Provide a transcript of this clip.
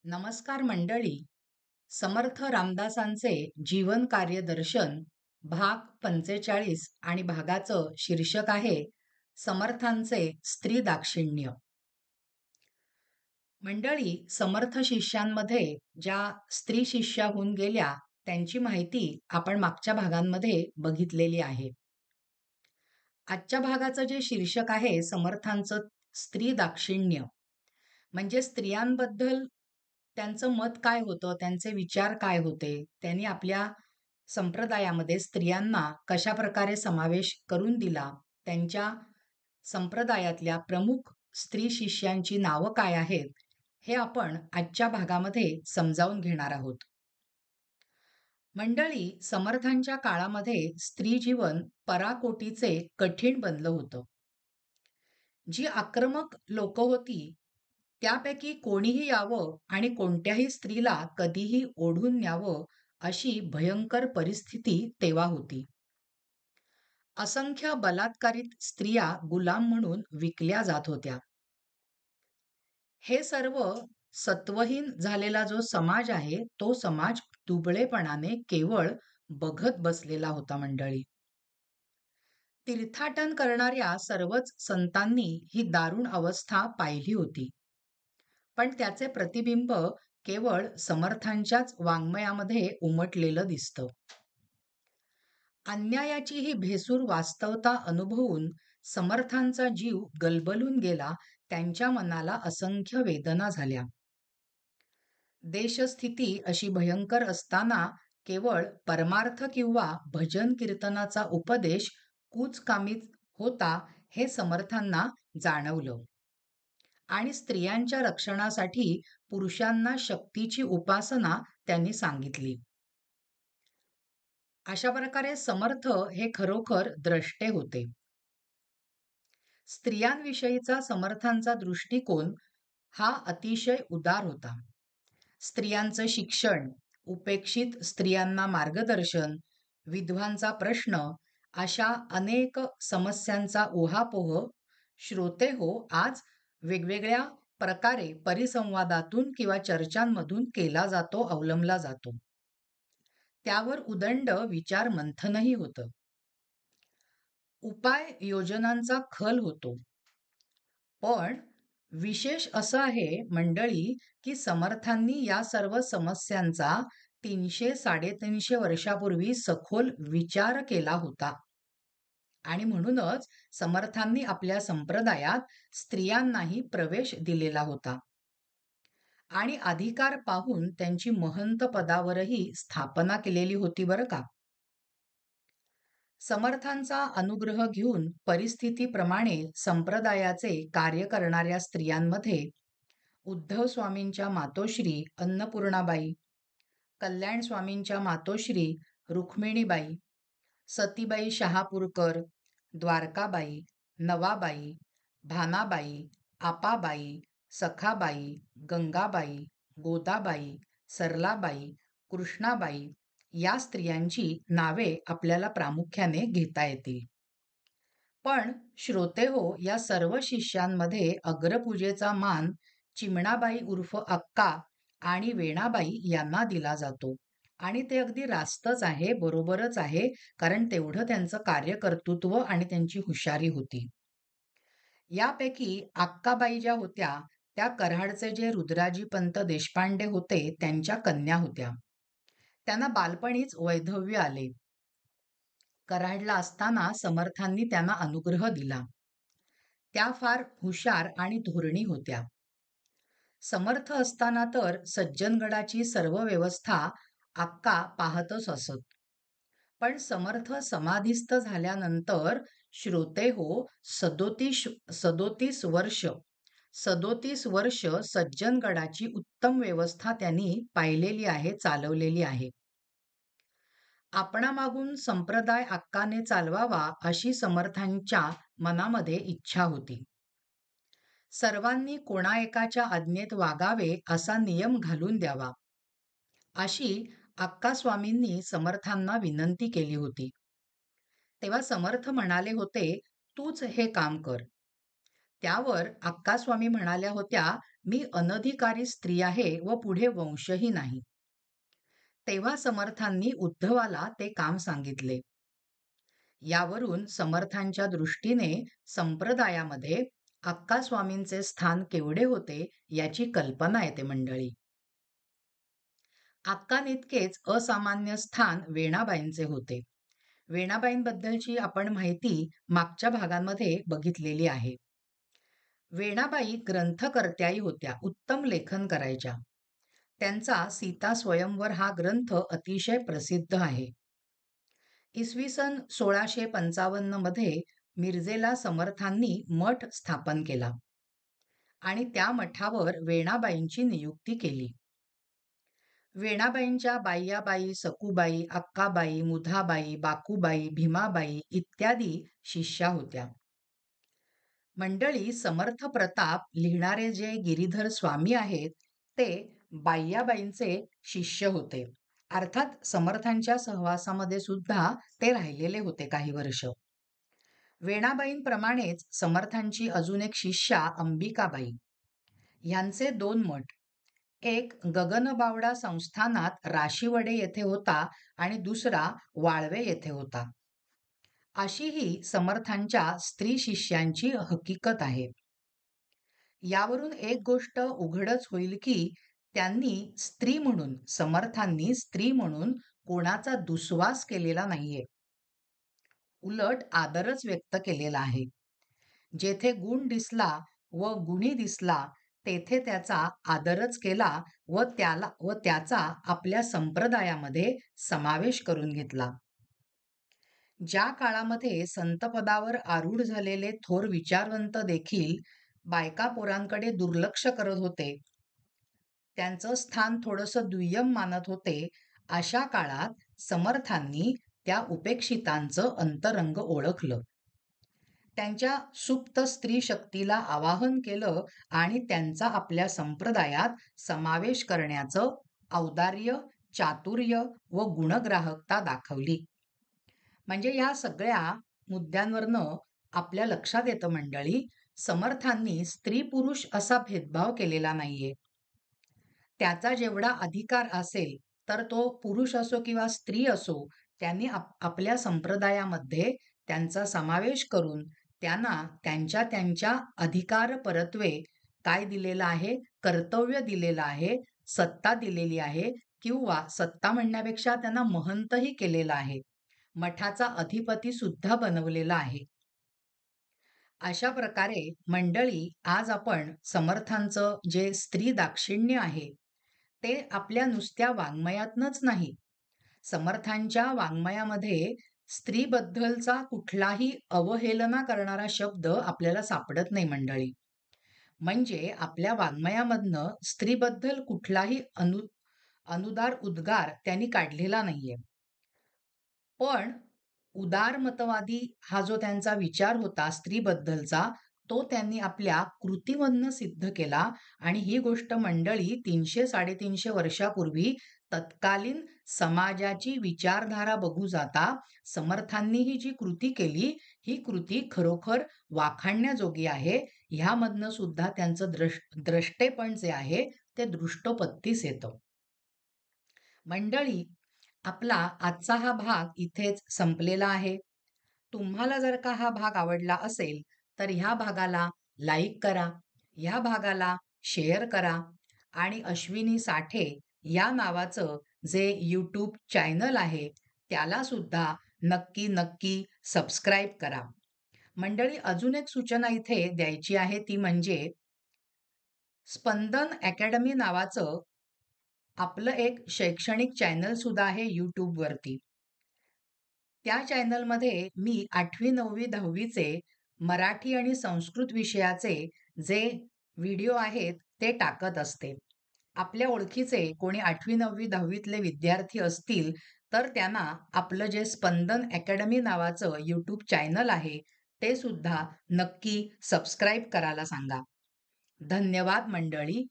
नमस्कार मंडळी. समर्थ रामदासांचे जीवन कार्य दर्शन भाग 45 आणि भागाचं शीर्षक आहे समर्थांचे स्त्री दाक्षिण्य. मंडळी, समर्थ शिष्यांमध्ये ज्या स्त्री शिष्या होऊन गेल्या त्यांची माहिती आपण मागच्या भागांमध्ये बघितलेली आहे. आजच्या भागाचं जे शीर्षक आहे समर्थांचं स्त्री दाक्षिण्य, म्हणजे स्त्रियांबद्दल त्यांचं मत काय होतं, त्यांचे विचार काय होते, त्यांनी आपल्या संप्रदायामध्ये स्त्रियांना कशा प्रकारे समावेश करून दिला, त्यांच्या संप्रदायातल्या प्रमुख स्त्री शिष्यांची नावं काय आहेत, हे आपण आजच्या भागामध्ये समजावून घेणार आहोत. मंडळी, समर्थांच्या काळामध्ये स्त्री जीवन पराकोटीचे कठीण बनलं होतं. जी आक्रमक लोक होती त्यापैकी कोणीही यावं आणि कोणत्याही स्त्रीला कधीही ओढून न्यावं अशी भयंकर परिस्थिती तेव्हा होती. असंख्य बलात्कारित स्त्रिया गुलाम म्हणून विकल्या जात होत्या. हे सर्व सत्वहीन झालेला जो समाज आहे तो समाज दुबळेपणाने केवळ बघत बसलेला होता. मंडळी, तीर्थाटन करणाऱ्या सर्वच संतांनी ही दारुण अवस्था पाहिली होती, पण त्याचे प्रतिबिंब केवळ समर्थांच्याच वाङ्मयामध्ये उमटलेलं दिसतं. अन्यायाची ही भेसूर वास्तवता अनुभवून समर्थांचा जीव गलबलून गेला. त्यांच्या मनाला असंख्य वेदना झाल्या. देशस्थिती अशी भयंकर असताना केवळ परमार्थ किंवा भजन कीर्तनाचा उपदेश कुचकामीच होता हे समर्थांना जाणवलं आणि स्त्रियांच्या रक्षणासाठी पुरुषांना शक्तीची उपासना त्यांनी सांगितली. अशा प्रकारे समर्थ हे खरोखर द्रष्टे होते. स्त्रियांविषयीचा समर्थांचा दृष्टिकोन हा अतिशय उदार होता. स्त्रियांचं शिक्षण, उपेक्षित स्त्रियांना मार्गदर्शन, विधवांचा प्रश्न अशा अनेक समस्यांचा उहापोह श्रोते हो आज वेगवेगळ्या प्रकारे परिसंवादातून किंवा चर्चांमधून केला जातो, अवलंबला जातो. त्यावर उदंड विचार मंथनही होतं. उपाय योजनांचा खल होतो. पण विशेष असं आहे मंडळी की समर्थांनी या सर्व समस्यांचा 300-350 वर्षापूर्वी सखोल विचार केला होता आणि म्हणूनच समर्थांनी आपल्या संप्रदायात स्त्रियांनाही प्रवेश दिलेला होता आणि अधिकार पाहून त्यांची महंत पदावरही स्थापना केलेली होती बरं का. समर्थांचा अनुग्रह घेऊन परिस्थितीप्रमाणे संप्रदायाचे कार्य करणाऱ्या स्त्रियांमध्ये उद्धव स्वामींच्या मातोश्री अन्नपूर्णाबाई, कल्याण स्वामींच्या मातोश्री रुक्मिणीबाई, सतीबाई शहापूरकर, द्वारकाबाई, नवाबाई, भानाबाई, आपाबाई, सखाबाई, गंगाबाई, गोदाबाई, सरलाबाई, कृष्णाबाई या स्त्रियांची नावे आपल्याला प्रामुख्याने घेता येतील. पण श्रोते हो, या सर्व शिष्यांमध्ये अग्रपूजेचा मान चिमणाबाई उर्फ अक्का आणि वेणाबाई यांना दिला जातो आणि ते अगदी रास्तच आहे, बरोबरच आहे, कारण तेवढं त्यांचं कार्यकर्तृत्व आणि त्यांची हुशारी होती. यापैकी अक्काबाई ज्या होत्या त्या कराडचे जे रुद्राजीपंत देशपांडे होते त्यांच्या कन्या होत्या. त्यांना बालपणीच वैधव्य आले. कराडला असताना समर्थांनी त्यांना अनुग्रह दिला. त्या फार हुशार आणि धोरणी होत्या. समर्थ असताना तर सज्जनगडाची सर्व व्यवस्था अक्का पाहतच असत. पण समर्थ समाधीस्थ झाल्यानंतर श्रोते हो 37 वर्ष सज्जनगडाची उत्तम व्यवस्था त्यांनी पाहिलेली आहे, चालवलेली आहे. आपणामागून संप्रदाय अक्काने चालवावा अशी समर्थांच्या मनामध्ये इच्छा होती. सर्वांनी कोणा एकाच्या आज्ञेत वागावे असा नियम घालून द्यावा अशी अक्का स्वामींनी समर्थांना विनंती केली होती. तेव्हा समर्थ म्हणाले होते, तूच हे काम कर. त्यावर अक्का स्वामी म्हणाल्या होत्या, मी अनधिकारी स्त्री आहे व पुढे वंशही नाही. तेव्हा समर्थांनी उद्धवाला ते काम सांगितले. यावरून समर्थांच्या दृष्टीने संप्रदायामध्ये अक्कास्वामींचे स्थान केवढे होते याची कल्पना येते मंडळी. अक्कांइतकेच असामान्य स्थान वेणाबाईंचे होते. वेणाबाईंबद्दलची आपण माहिती मागच्या भागांमध्ये बघितलेली आहे. वेणाबाई ग्रंथकर्त्याही होत्या, उत्तम लेखन करायच्या. त्यांचा सीता स्वयंवर हा ग्रंथ अतिशय प्रसिद्ध आहे. इसवी सन 1655 मध्ये मिरजेला समर्थांनी मठ स्थापन केला आणि त्या मठावर वेणाबाईंची नियुक्ती केली. वेणाबाईंच्या बाह्याबाई, सखूबाई, अक्काबाई, मुधाबाई, बाकूबाई, भीमाबाई इत्यादी शिष्या होत्या. मंडळी, समर्थ प्रताप लिहिणारे जे गिरीधर स्वामी आहेत ते बाह्याबाईंचे शिष्य होते. अर्थात समर्थांच्या सहवासामध्ये सुद्धा ते राहिलेले होते काही वर्ष. वेणाबाईंप्रमाणेच समर्थांची अजून एक शिष्या अंबिकाबाई. ह्यांचे 2 मठ, एक गगनबावडा संस्थानात राशीवडे येथे होता आणि दुसरा वाळवे येथे होता. अशी ही समर्थांच्या स्त्री शिष्यांची हकीकत आहे. यावरून एक गोष्ट उघडच होईल की समर्थांनी स्त्री म्हणून कोणाचा दुस्वास केलेला नाहीये. उलट आदरच व्यक्त केलेला आहे. जेथे गुण दिसला व गुणी दिसला तेथे त्याचा आदरच केला व त्याचा आपल्या संप्रदायामध्ये समावेश करून घेतला. ज्या काळामध्ये संतपदावर आरूढ झालेले थोर विचारवंत देखील बायका पोरांकडे दुर्लक्ष करत होते, त्यांचं स्थान थोडंसं दुय्यम मानत होते, अशा काळात समर्थांनी त्या उपेक्षितांचं अंतरंग ओळखलं. त्यांच्या सुप्त स्त्री शक्तीला आवाहन केलं आणि त्यांचा आपल्या संप्रदायात समावेश करण्याचं औदार्य, चातुर्य व गुणग्राहकता दाखवली. म्हणजे या सगळ्या मुद्द्यांवरनं आपल्या लक्षात येतं मंडळी, समर्थांनी स्त्री पुरुष असा भेदभाव केलेला नाहीये. त्याचा जेवढा अधिकार असेल तर तो पुरुष असो किंवा स्त्री असो, त्यांनी आपल्या संप्रदायामध्ये त्यांचा समावेश करून त्यांना त्यांच्या त्यांच्या अधिकार परत्वे काय दिलेलं आहे, कर्तव्य दिलेलं आहे, सत्ता दिलेली आहे किंवा सत्ता म्हणण्यापेक्षा त्यांना महंतही केलेला आहे, मठाचा अधिपती सुद्धा बनवलेला आहे. अशा प्रकारे मंडळी, आज आपण समर्थांचं जे स्त्री दाक्षिण्य आहे ते आपल्या नुसत्या वाङ्मयातनच नाही, समर्थांच्या वाङ्मयामध्ये स्त्रीबद्दलचा कुठलाही अवहेलना करणारा शब्द आपल्याला सापडत नाही मंडळी. म्हणजे आपल्या वाङ्मयामधनं स्त्रीबद्दल कुठलाही अनुदार उद्गार त्यांनी काढलेला नाहीये. पण उदारमतवादी हा जो त्यांचा विचार होता स्त्रीबद्दलचा, तो त्यांनी आपल्या कृतीमधनं सिद्ध केला. आणि ही गोष्ट मंडळी 300-350 वर्षापूर्वी तत्कालीन समाजाची विचारधारा बघू जाता समर्थांनी ही जी कृती केली, ही कृती खरोखर वाखाणण्याजोगी आहे. ह्यामधनं सुद्धा त्यांचं द्रष्टेपण जे आहे ते दृष्टोपत्तीस येतं. मंडळी, आपला आजचा हा भाग इथेच संपलेला आहे. तुम्हाला जर का हा भाग आवडला असेल तर ह्या भागाला लाईक करा, ह्या भागाला शेअर करा आणि अश्विनी साठे या नावाचं जे यूट्यूब चॅनल आहे त्याला सुद्धा नक्की नक्की सबस्क्राईब करा. मंडळी, अजून एक सूचना इथे द्यायची आहे, ती म्हणजे स्पंदन अकॅडमी नावाचं आपलं एक शैक्षणिक चॅनल सुद्धा आहे यूट्यूब वरती. त्या चॅनलमध्ये मी 8वी 9वी 10वीचे मराठी आणि संस्कृत विषयाचे जे व्हिडिओ आहेत ते टाकत असते. आपल्या ओळखीचे कोणी 8वी 9वी 10वीतले विद्यार्थी असतील तर त्यांना आपलं जे स्पंदन अकॅडमी नावाचं यूट्यूब चॅनल आहे ते सुद्धा नक्की सबस्क्राईब करायला सांगा. धन्यवाद मंडळी.